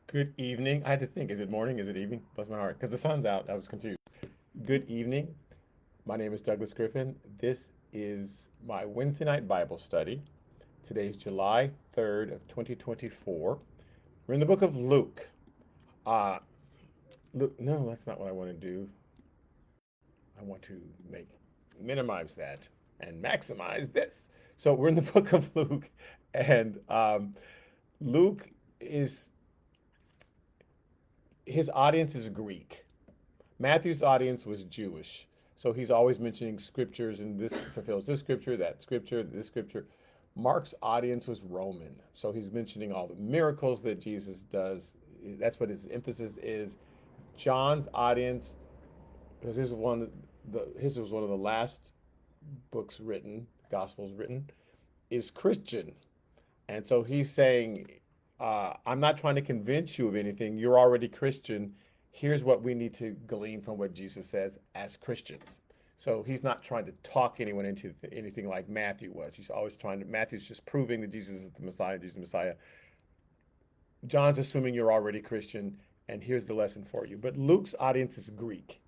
Good evening. I had to think, is it morning? Is it evening? Bless my heart. Because the sun's out. I was confused. Good evening. My name is Douglas Griffin. This is my Wednesday night Bible study. Today's July 3rd of 2024. We're in the book of Luke. Uh, Luke, no, that's not what I want to do. I want to make minimize that and maximize this. So we're in the book of Luke, and Luke is his audience is Greek. Matthew's audience was Jewish. So he's always mentioning scriptures and this fulfills this scripture, that scripture, this scripture. Mark's audience was Roman. So he's mentioning all the miracles that Jesus does. That's what his emphasis is. John's audience, because his was one of the last books written, gospels written, is Christian. And so he's saying, I'm not trying to convince you of anything. You're already Christian. Here's what we need to glean from what Jesus says as Christians. So he's not trying to talk anyone into anything like Matthew was. He's always trying to, Matthew's just proving that Jesus is the Messiah, Jesus is the Messiah. John's assuming you're already Christian, and here's the lesson for you. But Luke's audience is Greek,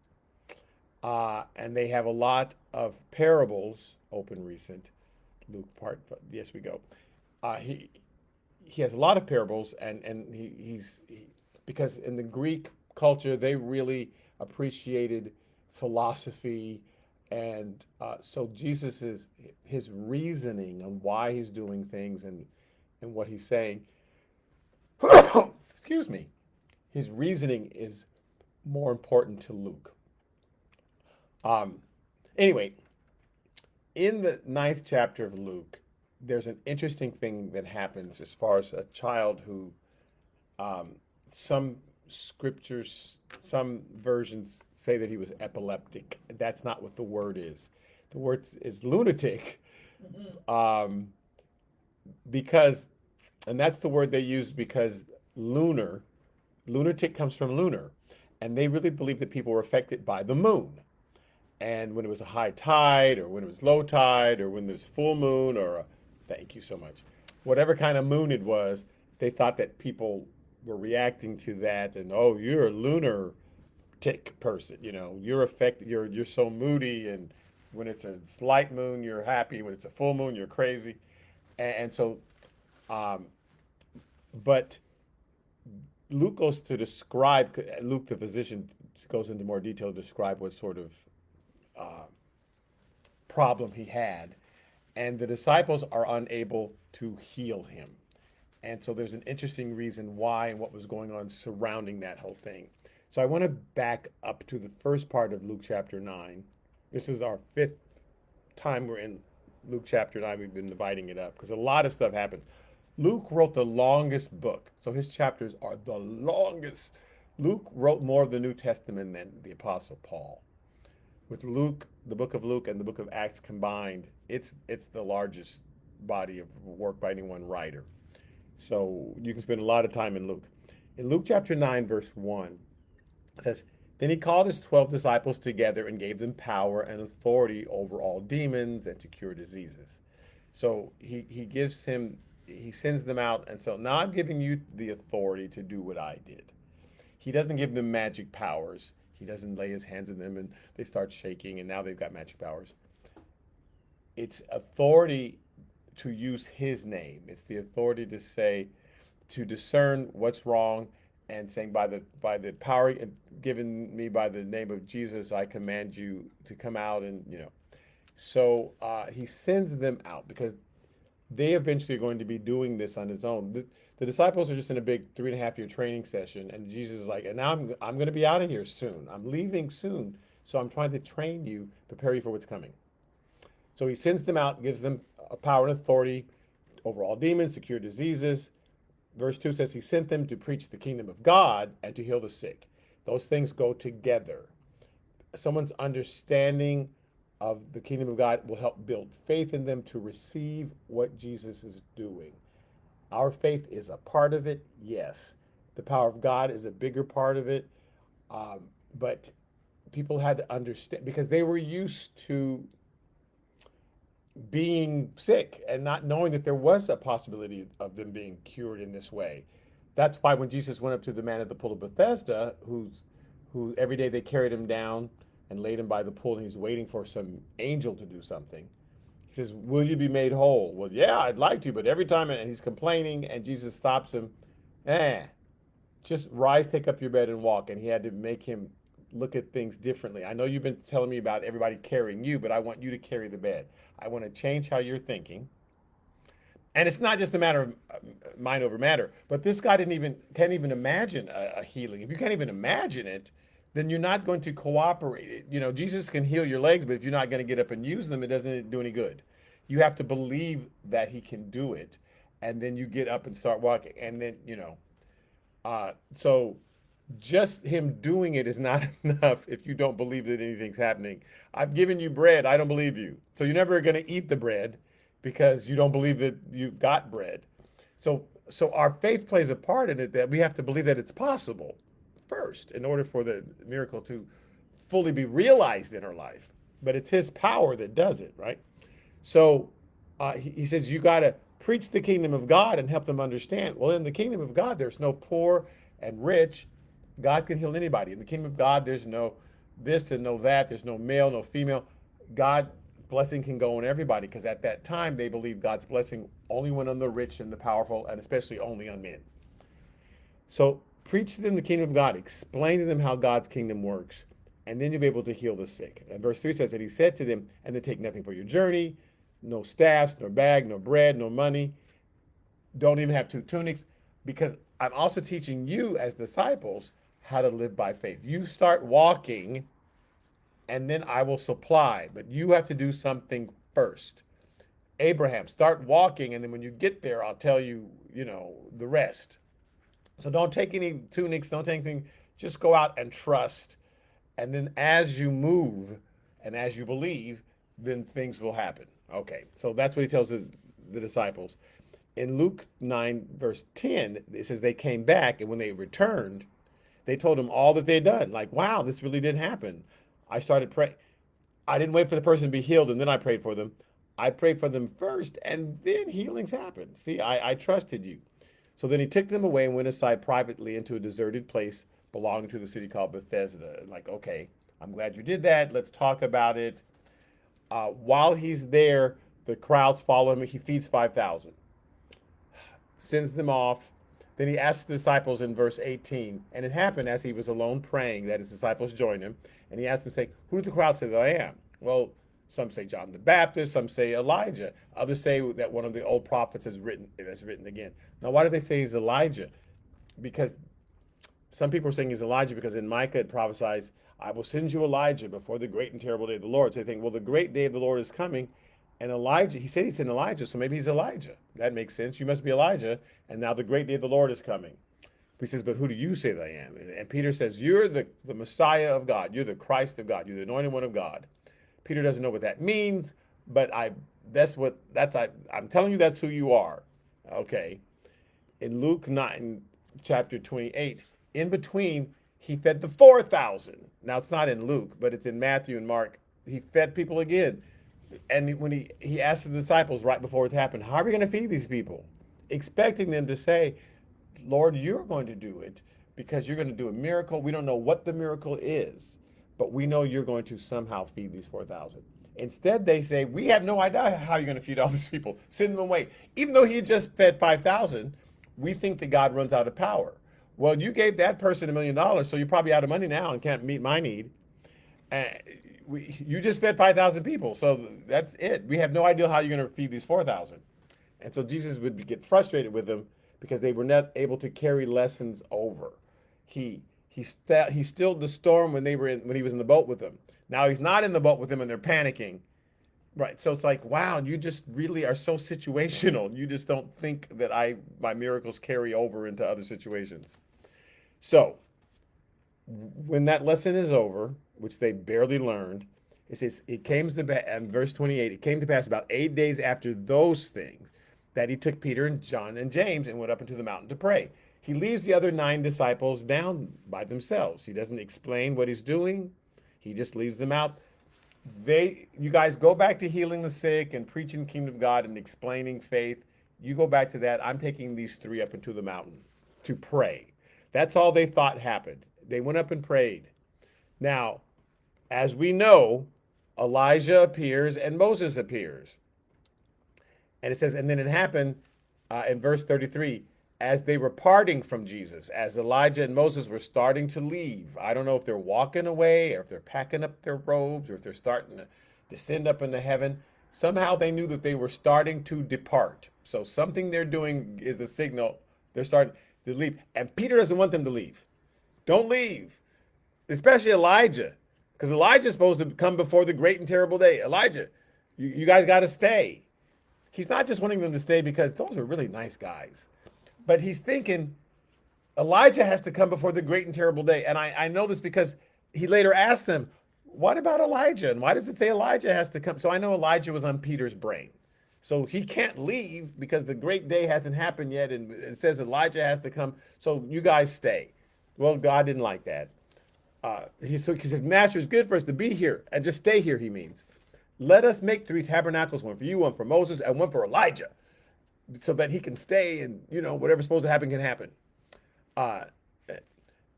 and they have a lot of parables, open recent. Luke part, yes, we go. He has a lot of parables, and because in the Greek culture they really appreciated philosophy, and so Jesus is his reasoning on why he's doing things and what he's saying. Excuse me. His reasoning is more important to Luke. Um, anyway, in the ninth chapter of Luke, there's an interesting thing that happens as far as a child who um, some scriptures, some versions say that he was epileptic. That's not what the word is. The word is lunatic, um, because, and that's the word they use because lunatic comes from lunar, and they really believe that people were affected by the moon. And when it was a high tide, or when it was low tide, or when there's full moon, thank you so much, whatever kind of moon it was, they thought that people were reacting to that, and oh, you're a lunar tick person, you're affected, you're so moody, and when it's a light moon, you're happy. When it's a full moon, you're crazy, and so, um, but Luke goes to describe Luke the physician goes into more detail to describe what sort of uh, problem he had, and the disciples are unable to heal him. And so there's an interesting reason why and what was going on surrounding that whole thing. So I want to back up to the first part of Luke chapter 9. This is our fifth time we're in Luke chapter 9. We've been dividing it up because a lot of stuff happens. Luke wrote the longest book, so his chapters are the longest. Luke wrote more of the New Testament than the Apostle Paul. With Luke, the book of Luke and the book of Acts combined, it's the largest body of work by any one writer. So you can spend a lot of time in Luke. In Luke chapter 9, verse 1, it says, Then he called his 12 disciples together and gave them power and authority over all demons and to cure diseases. So he sends them out, and so now I'm giving you the authority to do what I did. He doesn't give them magic powers. He doesn't lay his hands on them and they start shaking and now they've got magic powers. It's authority to use his name. It's the authority to say, to discern what's wrong, and saying by the power given me by the name of Jesus, I command you to come out, and. So he sends them out because they eventually are going to be doing this on his own. The disciples are just in a big 3.5 year training session, and Jesus is like, and now I'm going to be out of here soon. I'm leaving soon, so I'm trying to train you, prepare you for what's coming. So he sends them out, gives them a power and authority over all demons, to cure diseases. Verse 2 says he sent them to preach the kingdom of God and to heal the sick. Those things go together. Someone's understanding of the kingdom of God will help build faith in them to receive what Jesus is doing. Our faith is a part of it, yes. The power of God is a bigger part of it. Um, but people had to understand because they were used to being sick and not knowing that there was a possibility of them being cured in this way. That's why when Jesus went up to the man at the pool of Bethesda, who every day they carried him down and laid him by the pool, and he's waiting for some angel to do something. He says, "Will you be made whole?" Well, yeah, I'd like to, but every time, and he's complaining, and Jesus stops him. Eh, just rise, take up your bed, and walk. And he had to make him look at things differently. I know you've been telling me about everybody carrying you, but I want you to carry the bed. I want to change how you're thinking. And it's not just a matter of mind over matter, but this guy can't even imagine a healing. If you can't even imagine it, then you're not going to cooperate. You know, Jesus can heal your legs, but if you're not going to get up and use them, it doesn't do any good. You have to believe that he can do it, and then you get up and start walking, and then so just him doing it is not enough if you don't believe that anything's happening. I've given you bread, I don't believe you. So you're never going to eat the bread because you don't believe that you've got bread. So our faith plays a part in it, that we have to believe that it's possible first in order for the miracle to fully be realized in our life. But it's his power that does it, right? So he says you got to preach the kingdom of God and help them understand. Well, in the kingdom of God, there's no poor and rich. God can heal anybody. In the kingdom of God, there's no this and no that. There's no male, no female. God blessing can go on everybody, because at that time they believed God's blessing only went on the rich and the powerful, and especially only on men. So preach to them the kingdom of God. Explain to them how God's kingdom works, and then you'll be able to heal the sick. And verse 3 says that he said to them, and then take nothing for your journey, no staffs, no bag, no bread, no money. Don't even have two tunics, because I'm also teaching you as disciples how to live by faith. You start walking, and then I will supply, but you have to do something first. Abraham, start walking, and then when you get there, I'll tell you, the rest. So don't take any tunics, don't take anything. Just go out and trust. And then as you move and as you believe, then things will happen. Okay, so that's what he tells the disciples. In Luke 9, verse 10, it says they came back, and when they returned, they told him all that they'd done. Like, wow, this really did happen. I started praying. I didn't wait for the person to be healed and then I prayed for them. I prayed for them first, and then healings happened. See, I trusted you. So then he took them away and went aside privately into a deserted place belonging to the city called Bethesda. Like, okay, I'm glad you did that. Let's talk about it. While he's there, the crowds follow him. He feeds 5,000, sends them off. Then he asks the disciples in verse 18, and it happened as he was alone praying that his disciples joined him. And he asked them, saying, "Who do the crowd say that I am?" Well, some say John the Baptist, some say Elijah. Others say that one of the old prophets has written again. Now, why do they say he's Elijah? Because some people are saying he's Elijah because in Micah it prophesies, "I will send you Elijah before the great and terrible day of the Lord." So they think, well, the great day of the Lord is coming. And Elijah, he said he's in Elijah, so maybe he's Elijah. That makes sense. You must be Elijah. And now the great day of the Lord is coming. He says, but who do you say that I am? And Peter says, you're the Messiah of God. You're the Christ of God. You're the anointed one of God. Peter doesn't know what that means, but I'm telling you that's who you are. Okay. In Luke 9, chapter 28, in between, he fed the 4,000. Now, it's not in Luke, but it's in Matthew and Mark. He fed people again. And when he asked the disciples right before it happened, how are we going to feed these people? Expecting them to say, Lord, you're going to do it because you're going to do a miracle. We don't know what the miracle is, but we know you're going to somehow feed these 4,000. Instead, they say, we have no idea how you're going to feed all these people. Send them away. Even though he just fed 5,000, we think that God runs out of power. Well, you gave that person $1 million, so you're probably out of money now and can't meet my need. You just fed 5,000 people, so that's it. We have no idea how you're going to feed these 4,000. And so Jesus would get frustrated with them because they were not able to carry lessons over. He stilled the storm when he was in the boat with them. Now he's not in the boat with them and they're panicking. Right. So it's like, wow, you just really are so situational. You just don't think that my miracles carry over into other situations. So when that lesson is over, which they barely learned, it says, and verse 28, it came to pass about 8 days after those things that he took Peter and John and James and went up into the mountain to pray. He leaves the other 9 disciples down by themselves. He doesn't explain what he's doing. He just leaves them out. You guys go back to healing the sick and preaching the kingdom of God and explaining faith. You go back to that. I'm taking these 3 up into the mountain. to pray. That's all they thought happened. They went up and prayed. Now, as we know, Elijah appears and Moses appears. And it says, and then it happened in verse 33, as they were parting from Jesus, as Elijah and Moses were starting to leave. I don't know if they're walking away or if they're packing up their robes or if they're starting to descend up into heaven. Somehow they knew that they were starting to depart. So something they're doing is the signal they're starting to leave. And Peter doesn't want them to leave. Don't leave, especially Elijah, because Elijah's supposed to come before the great and terrible day. Elijah, you guys got to stay. He's not just wanting them to stay because those are really nice guys, but he's thinking Elijah has to come before the great and terrible day. And I know this because he later asked them, what about Elijah? And why does it say Elijah has to come? So I know Elijah was on Peter's brain. So he can't leave because the great day hasn't happened yet. And it says Elijah has to come. So you guys stay. Well, God didn't like that. He says, Master, it's good for us to be here and just stay here, he means. Let us make 3 tabernacles, one for you, one for Moses, and one for Elijah, so that he can stay and, whatever's supposed to happen can happen.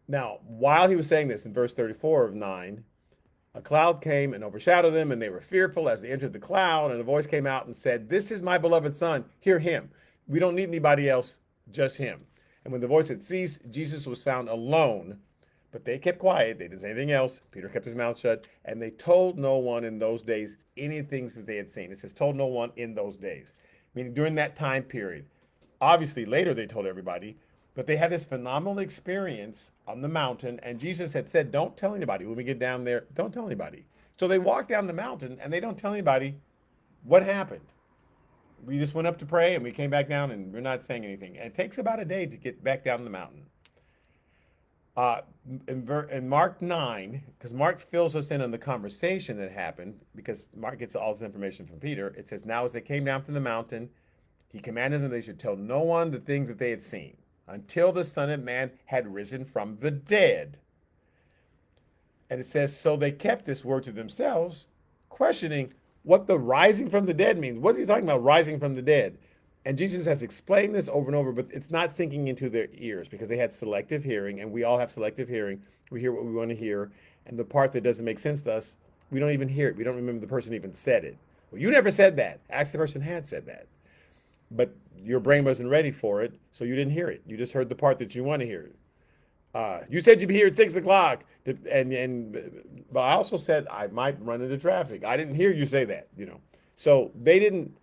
Now, while he was saying this in verse 34 of 9, a cloud came and overshadowed them, and they were fearful as they entered the cloud, and a voice came out and said, this is my beloved son, hear him. We don't need anybody else, just him. And when the voice had ceased, Jesus was found alone, but they kept quiet. They didn't say anything else. Peter kept his mouth shut, and they told no one in those days any things that they had seen. It says told no one in those days, meaning during that time period. Obviously, later they told everybody, but they had this phenomenal experience on the mountain, and Jesus had said, don't tell anybody. When we get down there, don't tell anybody. So they walk down the mountain, and they don't tell anybody what happened. We just went up to pray, and we came back down, and we're not saying anything. And it takes about a day to get back down the mountain. In Mark 9, because Mark fills us in on the conversation that happened, because Mark gets all this information from Peter, it says, now as they came down from the mountain, he commanded them they should tell no one the things that they had seen, until the Son of Man had risen from the dead. And it says, so they kept this word to themselves, questioning what the rising from the dead means. What's he talking about, rising from the dead? And Jesus has explained this over and over, but it's not sinking into their ears because they had selective hearing, and we all have selective hearing. We hear what we want to hear, and the part that doesn't make sense to us, we don't even hear it. We don't remember the person even said it. Well, you never said that. Actually, the person had said that. But your brain wasn't ready for it, so you didn't hear it. You just heard the part that you want to hear. You said you'd be here at 6 o'clock, but I also said I might run into traffic. I didn't hear you say that, So they didn't.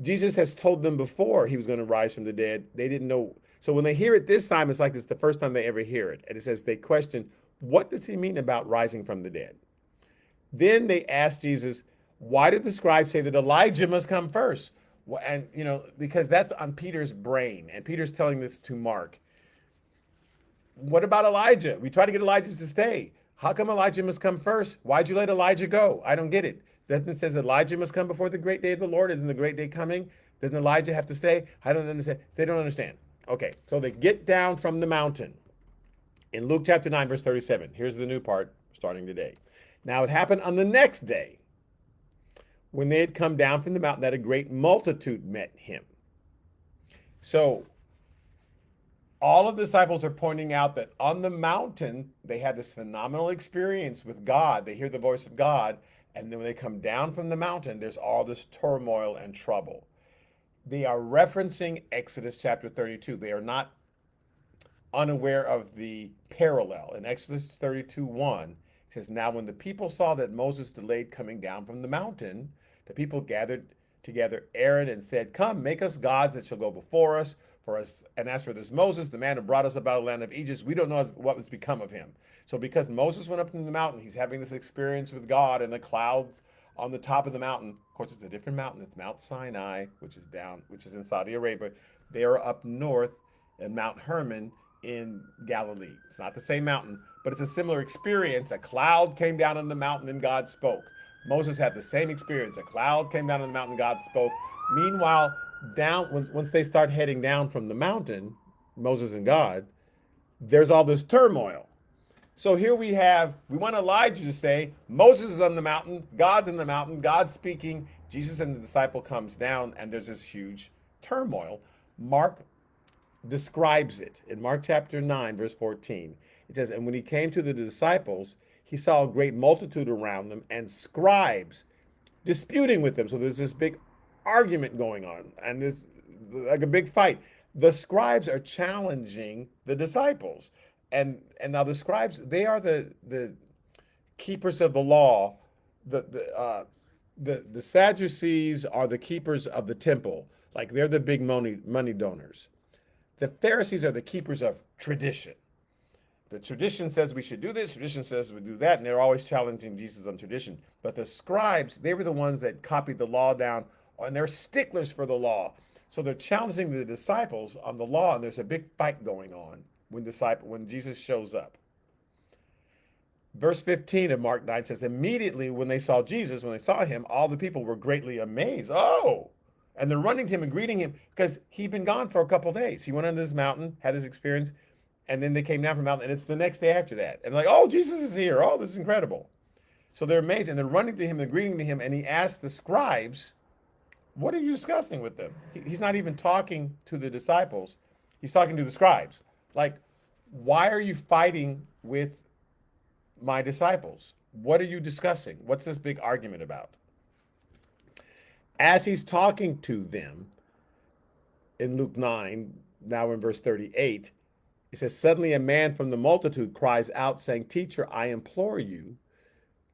Jesus has told them before he was going to rise from the dead. They didn't know. So when they hear it this time, it's like it's the first time they ever hear it. And it says they question, what does he mean about rising from the dead? Then they asked Jesus, why did the scribes say that Elijah must come first? And, because that's on Peter's brain. And Peter's telling this to Mark. What about Elijah? We try to get Elijah to stay. How come Elijah must come first? Why'd you let Elijah go? I don't get it. Doesn't it says Elijah must come before the great day of the Lord? Isn't the great day coming? Doesn't Elijah have to stay? I don't understand. They don't understand. Okay, so they get down from the mountain. In Luke chapter 9, verse 37, here's the new part starting today. Now it happened on the next day, when they had come down from the mountain, that a great multitude met him. So all of the disciples are pointing out that on the mountain, they had this phenomenal experience with God. They hear the voice of God. And then when they come down from the mountain, there's all this turmoil and trouble. They are referencing Exodus chapter 32. They are not unaware of the parallel. In Exodus 32:1, it says, now when the people saw that Moses delayed coming down from the mountain, the people gathered together Aaron and said, come, make us gods that shall go before us. And as for this Moses, the man who brought us out of the land of Egypt, we don't know what has become of him. So because Moses went up into the mountain, he's having this experience with God and the clouds on the top of the mountain. Of course, it's a different mountain. It's Mount Sinai, which is in Saudi Arabia. They are up north in Mount Hermon in Galilee. It's not the same mountain, but it's a similar experience. A cloud came down on the mountain and God spoke. Moses had the same experience. A cloud came down on the mountain and God spoke. Meanwhile, once they start heading down from the mountain, Moses and God, there's all this turmoil. So here we want Elijah to stay. Moses is on the mountain. God's in the mountain. God's speaking. Jesus and the disciple comes down, and there's this huge turmoil. Mark describes it in Mark chapter 9, verse 14. It says, "And when he came to the disciples, he saw a great multitude around them and scribes disputing with them." So there's this big argument going on, and there's like a big fight. The scribes are challenging the disciples. And now the scribes, they are the keepers of the law. The Sadducees are the keepers of the temple. Like they're the big money donors. The Pharisees are the keepers of tradition. The tradition says we should do this, tradition says we do that, and they're always challenging Jesus on tradition. But the scribes, they were the ones that copied the law down, and they're sticklers for the law. So they're challenging the disciples on the law, and there's a big fight going on when Jesus shows up. Verse 15 of Mark 9 says, "Immediately when they saw Jesus, when they saw him, all the people were greatly amazed." Oh! And they're running to him and greeting him because he'd been gone for a couple of days. He went on this mountain, had this experience, and then they came down from the mountain, and it's the next day after that. And like, "Oh, Jesus is here. Oh, this is incredible." So they're amazed, and they're running to him and greeting to him, and he asked the scribes, "What are you discussing with them?" He's not even talking to the disciples. He's talking to the scribes. Like, "Why are you fighting with my disciples? What are you discussing? What's this big argument about?" As he's talking to them in Luke 9, now in verse 38, it says, "Suddenly a man from the multitude cries out, saying, 'Teacher, I implore you,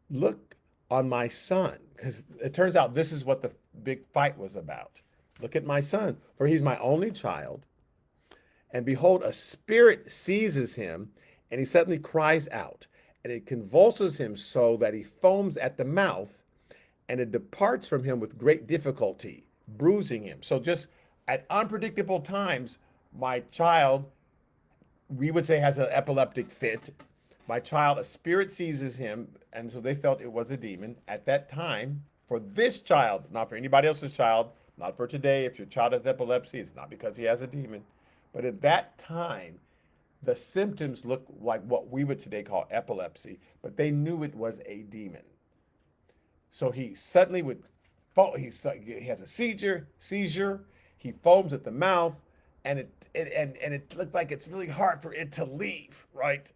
look on my son.'" Because it turns out this is what the big fight was about. "Look at my son, for he's my only child. And behold, a spirit seizes him, and he suddenly cries out, and it convulses him so that he foams at the mouth, and it departs from him with great difficulty, bruising him." So just at unpredictable times, my child, we would say, has an epileptic fit. My child, a spirit seizes him, and so they felt it was a demon. At that time, for this child, not for anybody else's child, not for today, if your child has epilepsy, it's not because he has a demon. But at that time, the symptoms look like what we would today call epilepsy, but they knew it was a demon. So he suddenly would, he has a seizure, he foams at the mouth, and it looks like it's really hard for it to leave, right?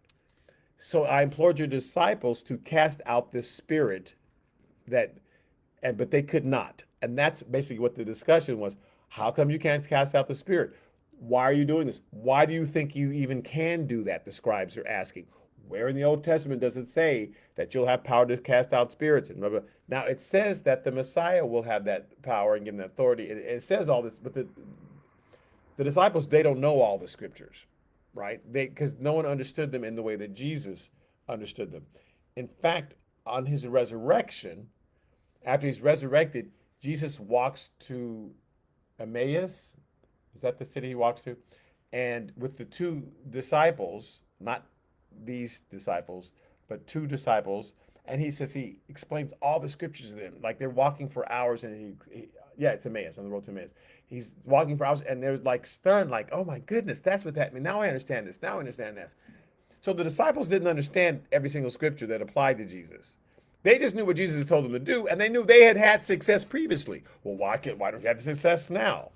"So I implored your disciples to cast out this spirit but they could not." And that's basically what the discussion was. How come you can't cast out the spirit? Why are you doing this? Why do you think you even can do that? The scribes are asking. Where in the Old Testament does it say that you'll have power to cast out spirits? And blah, blah. Now it says that the Messiah will have that power and give them authority. It says all this, but the disciples, they don't know all the scriptures, right? Because no one understood them in the way that Jesus understood them. In fact, on his resurrection, after he's resurrected, Jesus walks to Emmaus. Is that the city he walks to? And with the two disciples, not these disciples, but two disciples, and he explains all the scriptures to them. Like they're walking for hours, and it's Emmaus, on the road to Emmaus. He's walking for hours, and they're like stunned, like, "Oh my goodness, that's what that means. Now I understand this. Now I understand this." So the disciples didn't understand every single scripture that applied to Jesus. They just knew what Jesus had told them to do, and they knew they had had success previously. Well, why don't you have success now?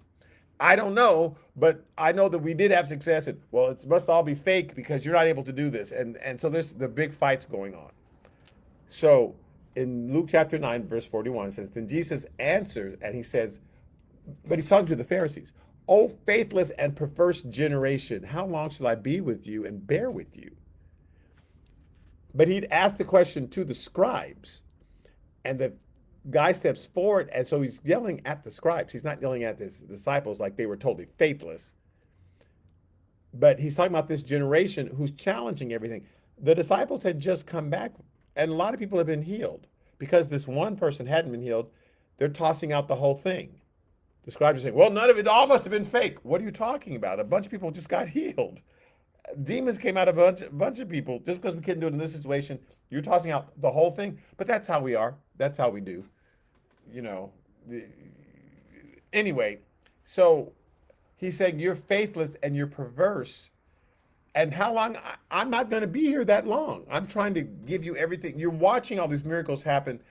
I don't know, but I know that we did have success. And well, it must all be fake because you're not able to do this. And so there's the big fights going on. So in Luke chapter 9, verse 41, it says, "Then Jesus answered, and he says," but he's talking to the Pharisees, "O faithless and perverse generation, how long shall I be with you and bear with you?" But he'd asked the question to the scribes, and the guy steps forward, and so he's yelling at the scribes. He's not yelling at his disciples like they were totally faithless. But he's talking about this generation who's challenging everything. The disciples had just come back, and a lot of people have been healed. Because this one person hadn't been healed, they're tossing out the whole thing. The scribes are saying, "Well, none of it, all must have been fake." What are you talking about? A bunch of people just got healed. Demons came out of a bunch of people. Just because we couldn't do it in this situation, you're tossing out the whole thing. But that's how we are. That's how we do. Anyway, so he's saying you're faithless and you're perverse. And how long? I'm not going to be here that long. I'm trying to give you everything. You're watching all these miracles happen.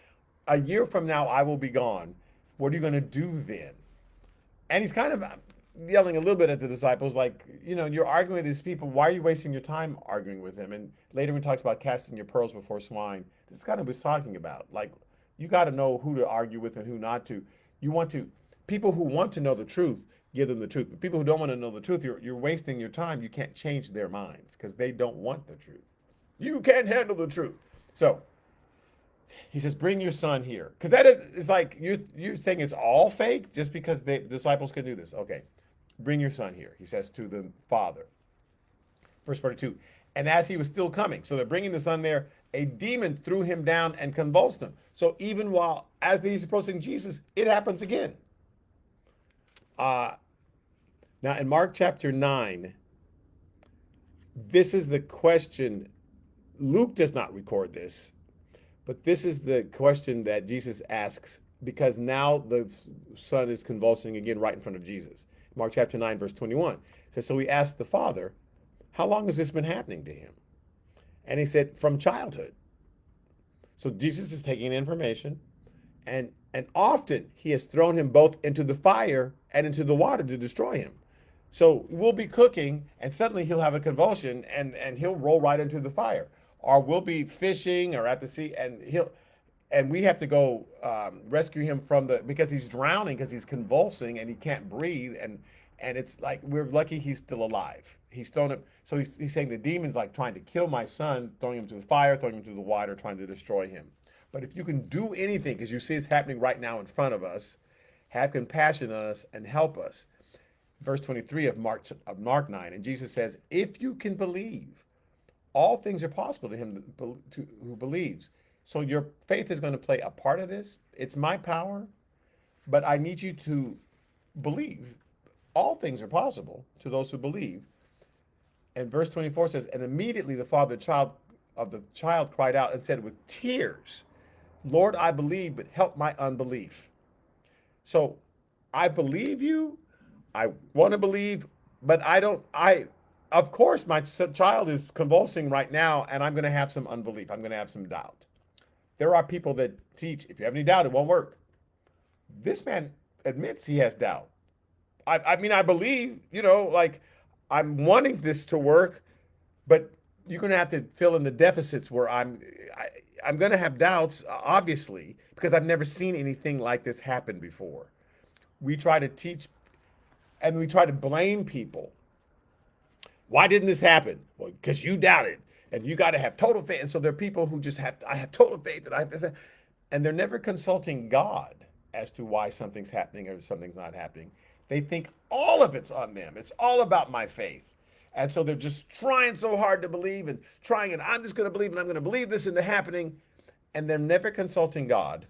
A year from now, I will be gone. What are you going to do then? And he's kind of yelling a little bit at the disciples, like, you're arguing with these people. Why are you wasting your time arguing with them? And later when he talks about casting your pearls before swine, this is kind of what he's talking about. Like, you got to know who to argue with and who not to. You want to, people who want to know the truth, give them the truth. But people who don't want to know the truth, you're wasting your time. You can't change their minds because they don't want the truth. You can't handle the truth. So he says, bring your son here. Because that is like, you're saying it's all fake just because the disciples can do this. Okay, bring your son here, he says to the father. Verse 42, and as he was still coming, so they're bringing the son there, a demon threw him down and convulsed him. So even as he's approaching Jesus, it happens again. Now in Mark chapter 9, this is the question. Luke does not record this, but this is the question that Jesus asks because now the son is convulsing again right in front of Jesus. Mark chapter 9, verse 21 it says, so he asked the father, how long has this been happening to him? And he said, from childhood. So Jesus is taking information, and often he has thrown him both into the fire and into the water to destroy him. So we'll be cooking, and suddenly he'll have a convulsion, and he'll roll right into the fire. Or we'll be fishing or at the sea, and we have to go rescue him because he's drowning, because he's convulsing and he can't breathe, and it's like we're lucky he's still alive. He's thrown him, so he's saying the demon's like trying to kill my son, throwing him to the fire, throwing him to the water, trying to destroy him. But if you can do anything, because you see it's happening right now in front of us, have compassion on us and help us. Verse 23 of Mark 9, and Jesus says, if you can believe, all things are possible to him who believes. So your faith is going to play a part of this. It's my power, but I need you to believe. All things are possible to those who believe. And verse 24 says, and immediately the father of the child cried out and said with tears, Lord, I believe, but help my unbelief. So I believe you. I want to believe, but of course, my child is convulsing right now, and I'm going to have some unbelief. I'm going to have some doubt. There are people that teach, if you have any doubt, it won't work. This man admits he has doubt. I mean, I believe, like I'm wanting this to work, but you're going to have to fill in the deficits where I'm going to have doubts, obviously, because I've never seen anything like this happen before. We try to teach, and we try to blame people. Why didn't this happen? Well, because you doubted, and you got to have total faith. And so there are people who just I have total faith and they're never consulting God as to why something's happening or something's not happening. They think all of it's on them. It's all about my faith. And so they're just trying so hard to believe and I'm just going to believe, and I'm going to believe this into happening. And they're never consulting God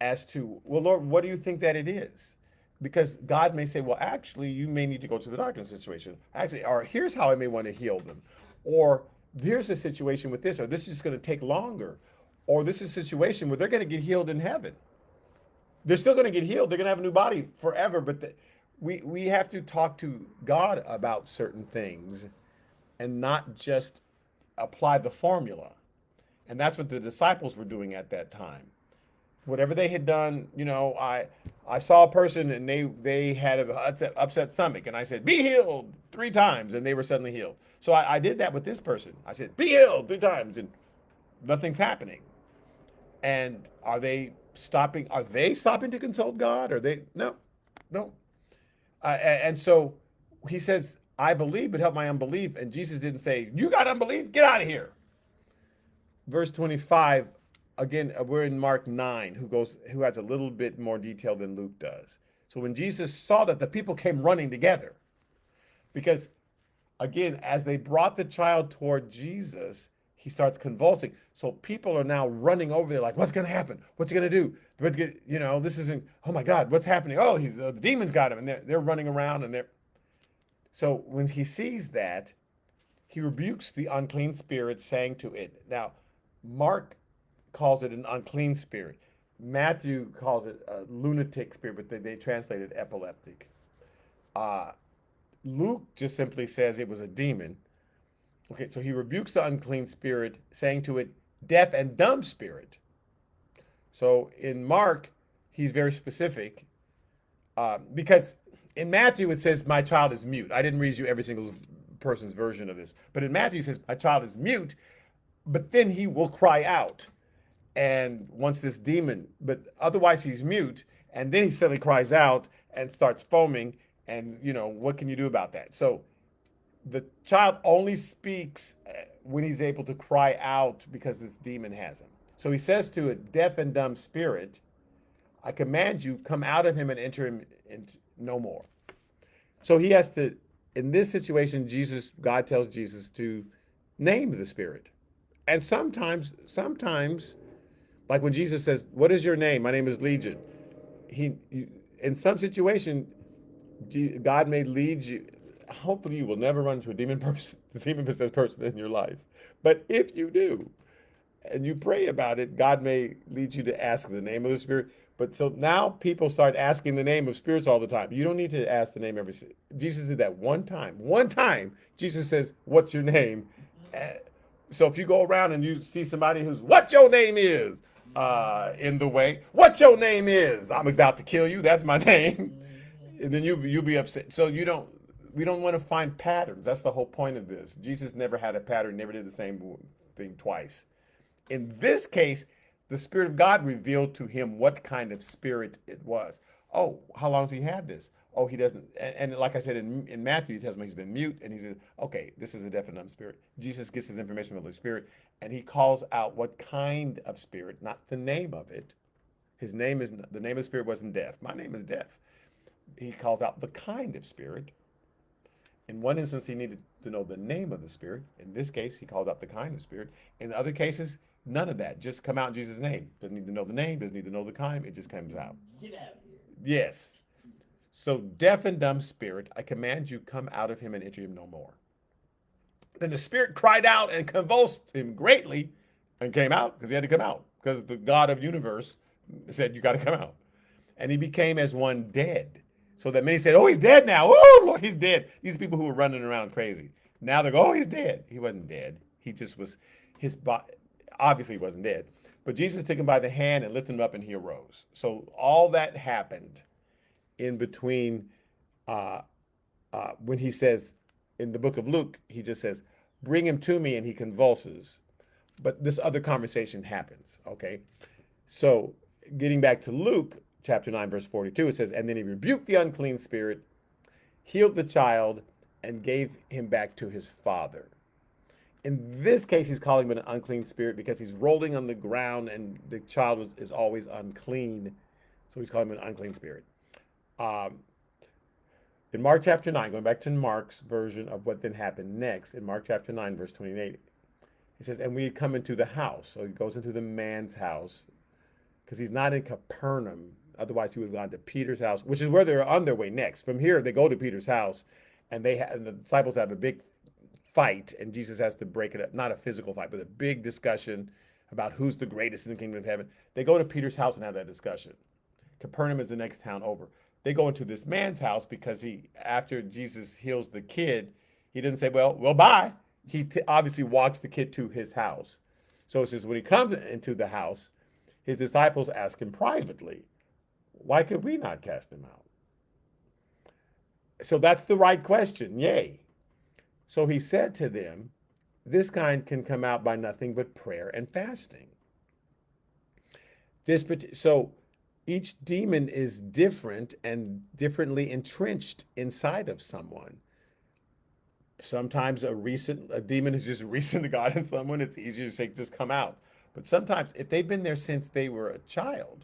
as to, well, Lord, what do you think that it is? Because God may say, well, actually, you may need to go to the doctor in this situation. Actually, or here's how I may want to heal them. Or here's a situation with this, or this is just going to take longer. Or this is a situation where they're going to get healed in heaven. They're still going to get healed. They're going to have a new body forever. But we have to talk to God about certain things and not just apply the formula. And that's what the disciples were doing at that time. Whatever they had done, I saw a person and they had an upset stomach, and I said, be healed 3 times, and they were suddenly healed. So I did that with this person. I said, be healed 3 times, and nothing's happening. And are they stopping to consult God? No. And so he says, I believe, but help my unbelief. And Jesus didn't say, you got unbelief? Get out of here. Verse 25, again, we're in Mark 9, who has a little bit more detail than Luke does. So when Jesus saw that, the people came running together. Because, again, as they brought the child toward Jesus, he starts convulsing. So people are now running over there like, what's going to happen? What's he going to do? This isn't, oh my God, what's happening? Oh, the demons got him. And they're running around. So when he sees that, he rebukes the unclean spirit, saying to it. Now, Mark calls it an unclean spirit. Matthew calls it a lunatic spirit, but they translate it epileptic. Luke just simply says it was a demon. Okay, so he rebukes the unclean spirit, saying to it, deaf and dumb spirit. So in Mark, he's very specific because In Matthew, it says, my child is mute. I didn't read you every single person's version of this. But in Matthew, it says, my child is mute, but then he will cry out. And once this demon, but otherwise he's mute, and then he suddenly cries out and starts foaming. And, what can you do about that? So the child only speaks when he's able to cry out because this demon has him. So he says to a deaf and dumb spirit, I command you, come out of him and enter him no more. So he has to, in this situation, God tells Jesus to name the spirit. And sometimes, like when Jesus says, what is your name? My name is Legion. In some situation, God may lead you. Hopefully you will never run into a demon-possessed person in your life. But if you do, and you pray about it, God may lead you to ask the name of the spirit. But so now people start asking the name of spirits all the time. You don't need to ask the name every. Jesus did that one time. One time, Jesus says, "What's your name?" So if you go around and you see somebody who's, "What your name is?" In the way, "What your name is?" I'm about to kill you. That's my name. And then you'll be upset. So we don't want to find patterns. That's the whole point of this. Jesus never had a pattern. Never did the same thing twice. In this case, the Spirit of God revealed to him what kind of spirit it was. Oh, how long has he had this? Oh, he doesn't. And like I said, in Matthew, he tells me he's been mute. And he says, okay, this is a deaf and dumb spirit. Jesus gets his information from the Spirit. And he calls out what kind of spirit, not the name of it. The name of the spirit wasn't deaf. My name is deaf. He calls out the kind of spirit. In one instance, he needed to know the name of the spirit. In this case, he called out the kind of spirit. In the other cases, none of that. Just come out in Jesus' name. Doesn't need to know the name. Doesn't need to know the kind. It just comes out. Get out of here. Yes. So deaf and dumb spirit, I command you, come out of him and enter him no more. Then the spirit cried out and convulsed him greatly and came out because he had to come out because the God of the universe said, you got to come out. And he became as one dead. So that many said, oh, he's dead now. Oh, Lord, he's dead. These people who were running around crazy. Now they go, oh, he's dead. He wasn't dead. He just was, his body, obviously he wasn't dead. But Jesus took him by the hand and lifted him up and he arose. So all that happened in between when he says, in the book of Luke, he just says, bring him to me, and he convulses. But this other conversation happens, okay? So getting back to Luke, chapter 9, verse 42, it says, and then he rebuked the unclean spirit, healed the child, and gave him back to his father. In this case, he's calling him an unclean spirit because he's rolling on the ground and the child is always unclean. So he's calling him an unclean spirit. In Mark chapter 9, going back to Mark's version of what then happened next, in Mark chapter 9, verse 28, he says, and we had come into the house. So he goes into the man's house because he's not in Capernaum. Otherwise, he would have gone to Peter's house, which is where they're on their way next. From here, they go to Peter's house, and the disciples have a big fight, and Jesus has to break it up. Not a physical fight, but a big discussion about who's the greatest in the kingdom of heaven. They go to Peter's house and have that discussion. Capernaum is the next town over. They go into this man's house because after Jesus heals the kid, he didn't say, well, bye. He obviously walks the kid to his house. So it says when he comes into the house, his disciples ask him privately, why could we not cast him out? So that's the right question, yay. So he said to them, this kind can come out by nothing but prayer and fasting. So each demon is different and differently entrenched inside of someone. Sometimes a demon is just recently got in someone. It's easier to say, just come out. But sometimes if they've been there since they were a child,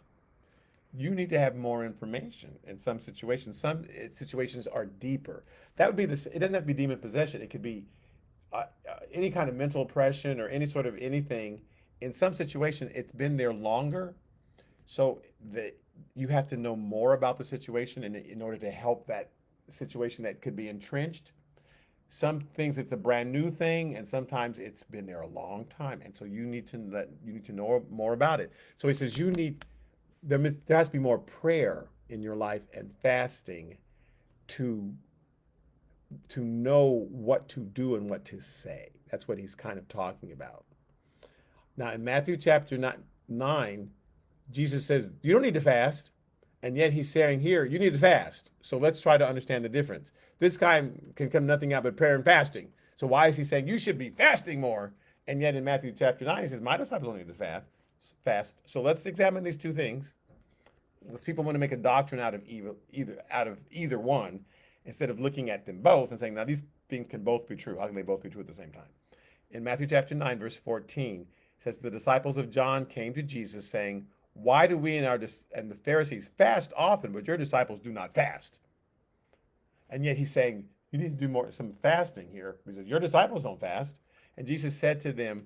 you need to have more information in some situations. Some situations are deeper. That would be it doesn't have to be demon possession. It could be any kind of mental oppression or any sort of anything. In some situation, it's been there longer. So you have to know more about the situation in order to help that situation that could be entrenched. Some things it's a brand new thing, and sometimes it's been there a long time, and so you need to know more about it. So he says there has to be more prayer in your life and fasting to know what to do and what to say. That's what he's kind of talking about. Now in Matthew chapter 9, Jesus says, you don't need to fast. And yet he's saying here, you need to fast. So let's try to understand the difference. This guy can come nothing out but prayer and fasting. So why is he saying you should be fasting more? And yet in Matthew chapter 9, he says, my disciples don't need to fast. So let's examine these two things. If people want to make a doctrine out of either one, instead of looking at them both and saying, now these things can both be true. How can they both be true at the same time? In Matthew chapter 9, verse 14, it says, the disciples of John came to Jesus saying, why do we and the Pharisees fast often, but your disciples do not fast? And yet he's saying, you need to do some fasting here, because your disciples don't fast. And Jesus said to them,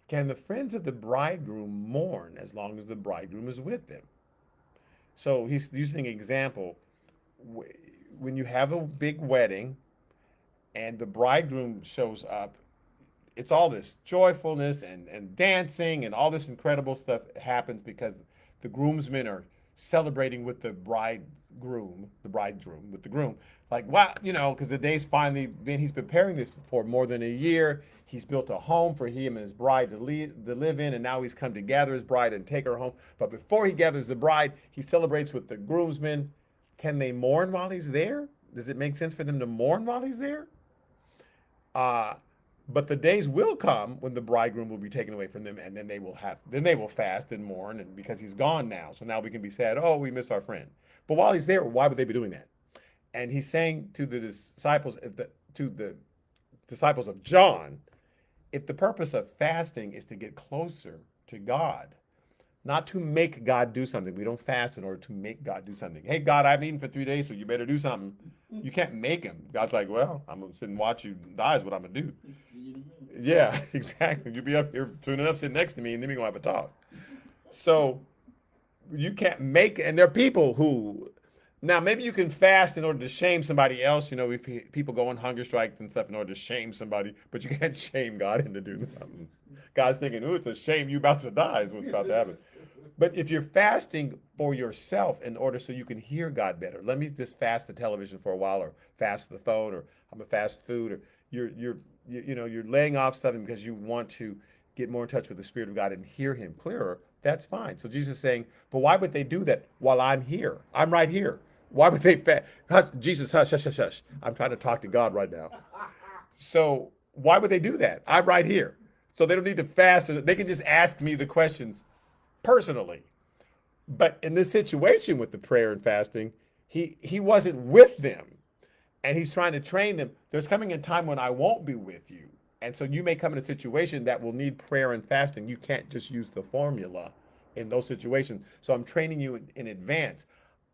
can the friends of the bridegroom mourn as long as the bridegroom is with them? So he's using an example. When you have a big wedding and the bridegroom shows up, it's all this joyfulness and dancing and all this incredible stuff happens because the groomsmen are celebrating with the bridegroom with the groom. Like, wow, because the day's finally been, he's preparing this for more than a year. He's built a home for him and his bride to live in, and now he's come to gather his bride and take her home. But before he gathers the bride, he celebrates with the groomsmen. Can they mourn while he's there? Does it make sense for them to mourn while he's there? But the days will come when the bridegroom will be taken away from them, and then they will fast and mourn, and because he's gone now. So now we can be sad, oh, we miss our friend. But while he's there, why would they be doing that? And he's saying to the disciples of John, if the purpose of fasting is to get closer to God, not to make God do something. We don't fast in order to make God do something. Hey, God, I haven't eaten for 3 days, so you better do something. You can't make him. God's like, well, I'm going to sit and watch you die is what I'm going to do. Yeah, exactly. You'll be up here soon enough, sit next to me, and then we're going to have a talk. So you can't make, and there are people who, now maybe you can fast in order to shame somebody else. People go on hunger strikes and stuff in order to shame somebody, but you can't shame God into doing something. God's thinking, ooh, it's a shame you about to die is what's about to happen. But if you're fasting for yourself in order so you can hear God better, let me just fast the television for a while, or fast the phone, or I'm gonna fast food, or you're laying off something because you want to get more in touch with the Spirit of God and hear Him clearer. That's fine. So Jesus is saying, but why would they do that while I'm here? I'm right here. Why would they fast? Jesus, hush, hush, hush, hush. I'm trying to talk to God right now. So why would they do that? I'm right here. So they don't need to fast. They can just ask me the questions personally. But in this situation with the prayer and fasting, he wasn't with them. And he's trying to train them. There's coming a time when I won't be with you. And so you may come in a situation that will need prayer and fasting. You can't just use the formula in those situations. So I'm training you in advance.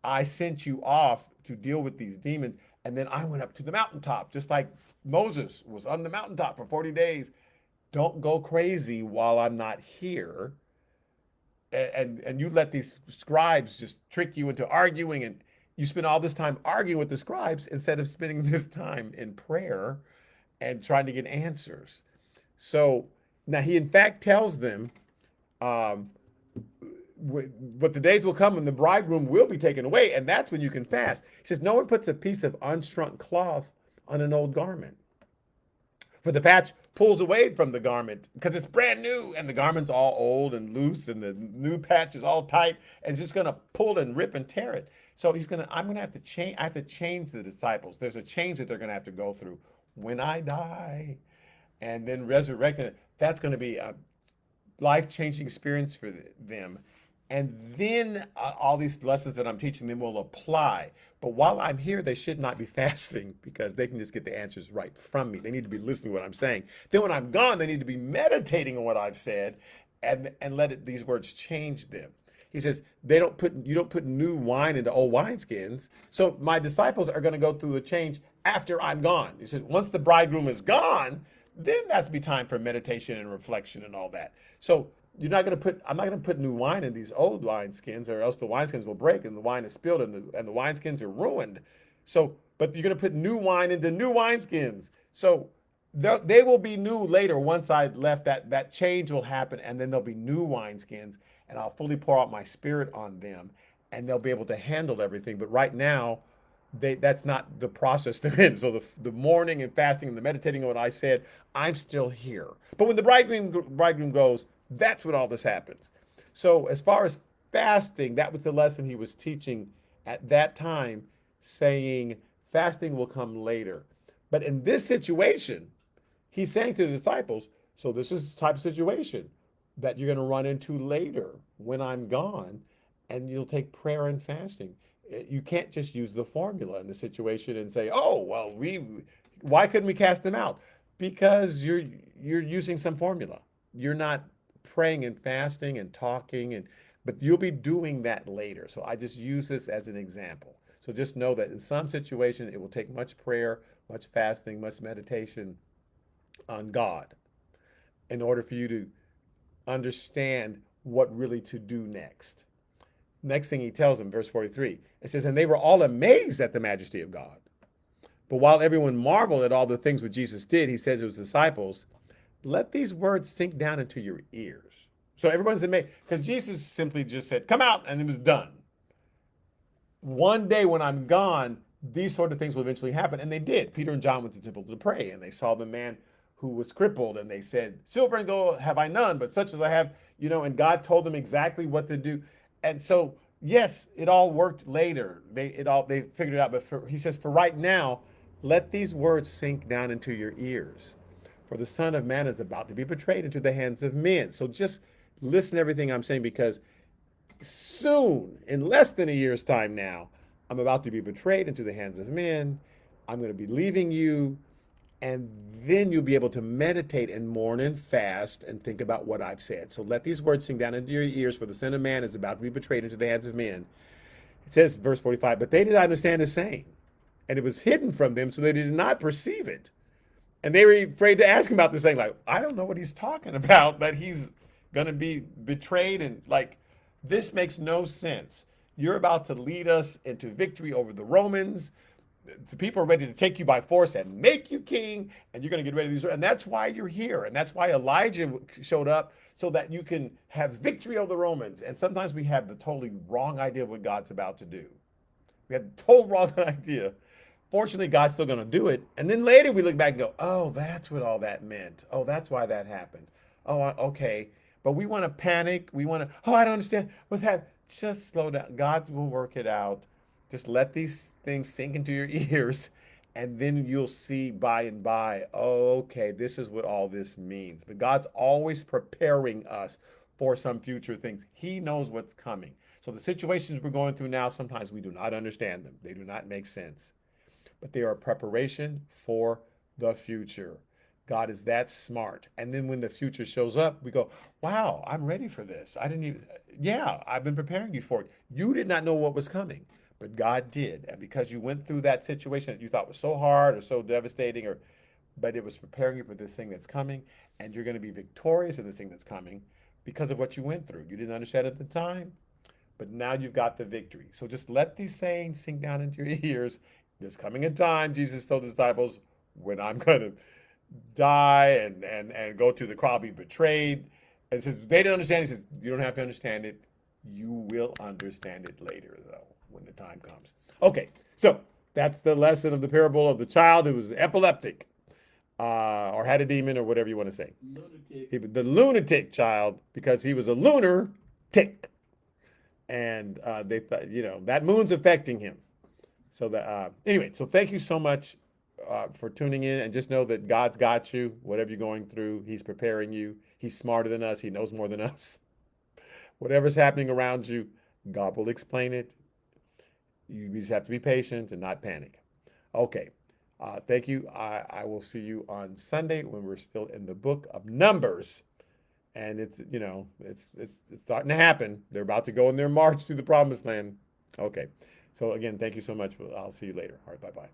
I sent you off to deal with these demons. And then I went up to the mountaintop, just like Moses was on the mountaintop for 40 days. Don't go crazy while I'm not here. And you let these scribes just trick you into arguing, and you spend all this time arguing with the scribes instead of spending this time in prayer and trying to get answers. So now he in fact tells them, but the days will come when the bridegroom will be taken away, and that's when you can fast. He says, no one puts a piece of unstrung cloth on an old garment, for the patch pulls away from the garment because it's brand new, and the garment's all old and loose, and the new patch is all tight, and it's just going to pull and rip and tear it. So I'm going to have to change. I have to change the disciples. There's a change that they're going to have to go through when I die, and then resurrected. That's going to be a life-changing experience for them. And then all these lessons that I'm teaching them will apply. But while I'm here, they should not be fasting, because they can just get the answers right from me. They need to be listening to what I'm saying. Then when I'm gone, they need to be meditating on what I've said and let these words change them. He says, you don't put new wine into old wineskins. So my disciples are going to go through the change after I'm gone. He said, once the bridegroom is gone, then that's be time for meditation and reflection and all that. So I'm not going to put new wine in these old wineskins, or else the wineskins will break and the wine is spilled and the wineskins are ruined. So, but you're going to put new wine into new wineskins. So they will be new later. Once I left, that change will happen, and then there'll be new wineskins, and I'll fully pour out my Spirit on them, and they'll be able to handle everything. But right now, that's not the process they're in. So the mourning and fasting and the meditating on what I said, I'm still here. But when the bridegroom goes, that's when all this happens. So as far as fasting, that was the lesson he was teaching at that time, saying fasting will come later. But in this situation, he's saying to the disciples, so this is the type of situation that you're going to run into later when I'm gone, and you'll take prayer and fasting. You can't just use the formula in the situation and say, "Oh, well, why couldn't we cast them out?" Because you're using some formula. You're not praying and fasting and talking, but you'll be doing that later. So I just use this as an example. So just know that in some situation it will take much prayer, much fasting, much meditation on God in order for you to understand what really to do next. Next thing he tells them, verse 43, it says, and they were all amazed at the majesty of God. But while everyone marveled at all the things which Jesus did, he says to his disciples, let these words sink down into your ears. So everyone's amazed because Jesus simply just said, come out, and it was done. One day when I'm gone, these sort of things will eventually happen. And they did. Peter and John went to the temple to pray, and they saw the man who was crippled, and they said, silver and gold have I none, but such as I have, and God told them exactly what to do. And so, yes, it all worked later. They figured it out. But he says, for right now, let these words sink down into your ears. For the Son of Man is about to be betrayed into the hands of men. So just listen to everything I'm saying, because soon, in less than a year's time now, I'm about to be betrayed into the hands of men. I'm going to be leaving you. And then you'll be able to meditate and mourn and fast and think about what I've said. So let these words sink down into your ears, for the Son of Man is about to be betrayed into the hands of men. It says, verse 45, but they did not understand his saying, and it was hidden from them, so they did not perceive it. And they were afraid to ask him about this thing, like, I don't know what he's talking about, that he's going to be betrayed. And like, this makes no sense. You're about to lead us into victory over the Romans. The people are ready to take you by force and make you king, and you're going to get ready to do. And that's why you're here. And that's why Elijah showed up, so that you can have victory over the Romans. And sometimes we have the totally wrong idea of what God's about to do. We have the total wrong idea. Fortunately, God's still going to do it. And then later we look back and go, oh, that's what all that meant. Oh, that's why that happened. Oh, okay. But we want to panic. We want to, oh, I don't understand what's happening. Just slow down. God will work it out. Just let these things sink into your ears, and then you'll see by and by, oh, okay, this is what all this means. But God's always preparing us for some future things. He knows what's coming. So the situations we're going through now, sometimes we do not understand them. They do not make sense. But they are a preparation for the future. God is that smart. And then when the future shows up, we go, wow, I'm ready for this. I've been preparing you for it. You did not know what was coming, but God did. And because you went through that situation that you thought was so hard or so devastating, but it was preparing you for this thing that's coming, and you're going to be victorious in this thing that's coming because of what you went through. You didn't understand at the time, but now you've got the victory. So just let these sayings sink down into your ears. There's coming a time, Jesus told the disciples, when I'm going to die and go to the cross, be betrayed. And says they didn't understand. He says, you don't have to understand it. You will understand it later, though, when the time comes. Okay, so that's the lesson of the parable of the child who was epileptic or had a demon or whatever you want to say. Lunatic. The lunatic child, because he was a lunar tick. And they thought, that moon's affecting him. So anyway, so thank you so much for tuning in, and just know that God's got you, whatever you're going through. He's preparing you. He's smarter than us. He knows more than us. Whatever's happening around you, God will explain it. You just have to be patient and not panic. Okay. Thank you. I will see you on Sunday when we're still in the book of Numbers. And it's starting to happen. They're about to go in their march to the promised land. Okay. So again, thank you so much. I'll see you later. All right. Bye-bye.